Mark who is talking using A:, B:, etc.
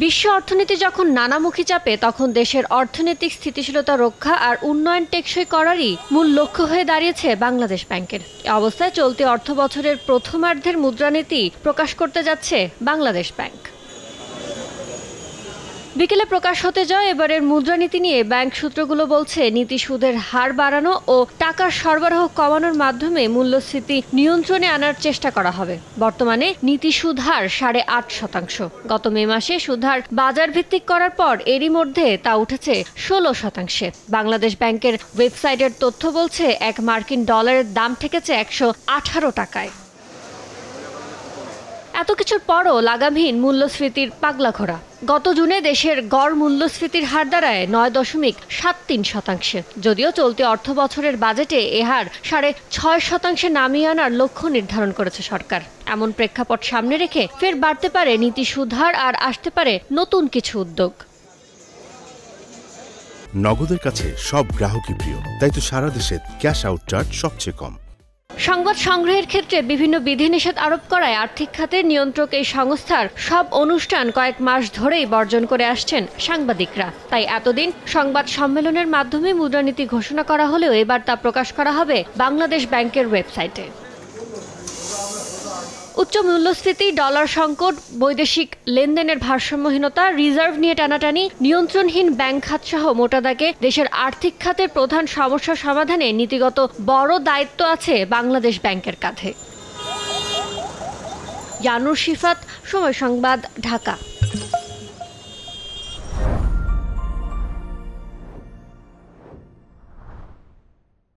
A: বিশ্ব অর্থনীতি যখন নানামুখী চাপে তখন দেশের অর্থনৈতিক স্থিতিশীলতা রক্ষা আর উন্নয়ন টেকসই করারই মূল লক্ষ্য হয়ে দাঁড়িয়েছে বাংলাদেশ ব্যাংকের। এ অবস্থায় চলতি অর্থবছরের প্রথমার্ধের মুদ্রানীতি প্রকাশ করতে যাচ্ছে বাংলাদেশ ব্যাংক। বিকেলে প্রকাশ হতে যাওয়া এবারের মুদ্রানীতি নিয়ে ব্যাংক সূত্রগুলো বলছে, নীতি সুদের হার বাড়ানো ও টাকার সরবরাহ কমানোর মাধ্যমে মূল্যস্ফীতি নিয়ন্ত্রণে আনার চেষ্টা করা হবে। বর্তমানে নীতি সুদ হার 8.5%। গত মে মাসে সুদহার বাজার ভিত্তিক করার পর এরই মধ্যে তা উঠেছে 16%। বাংলাদেশ ব্যাংকের ওয়েবসাইটের তথ্য বলছে, এক মার্কিন ডলারের দাম ঠেকেছে 118 টাকায়। এত কিছুর পরও লাগামহীন মূল্যস্ফীতির পাগলা ঘোরা। গত জুনে দেশের গড় মূল্যস্ফীতির হার দাঁড়ায় 9.73%। যদিও চলতি অর্থ বছরের বাজেটে এ হার 6.5% নামিয়ে আনার লক্ষ্য নির্ধারণ করেছে সরকার। এমন প্রেক্ষাপট সামনে রেখে ফের বাড়তে পারে নীতি সুদহার আর আসতে পারে নতুন কিছু উদ্যোগ।
B: নগদের কাছে সব গ্রাহকই প্রিয়, তাই তো সারা দেশে ক্যাশ আউট চার্জ সবচেয়ে কম।
A: সংবাদ সংগ্রহের ক্ষেত্রে বিভিন্ন বিধিনিষেধ আরোপ করায় আর্থিক খাতের নিয়ন্ত্রক এই সংস্থার সব অনুষ্ঠান কয়েক মাস ধরেই বর্জন করে আসছেন সাংবাদিকরা। তাই এতদিন সংবাদ সম্মেলনের মাধ্যমে মুদ্রানীতি ঘোষণা করা হলেও এবার তা প্রকাশ করা হবে বাংলাদেশ ব্যাংকের ওয়েবসাইটে। উচ্চ মূল্যস্ফীতি, ডলার সংকট, বৈদেশিক লেনদেনের ভারসাম্যহীনতা, রিজার্ভ নিয়ে টানাটানি, নিয়ন্ত্রণহীন ব্যাংক খাতসহ মোটা দাগে দেশের আর্থিক খাতের প্রধান সমস্যা সমাধানে নীতিগত বড় দায়িত্ব আছে বাংলাদেশ ব্যাংকের কাঁধে। ইয়ানুর শিফাত, সময় সংবাদ, ঢাকা।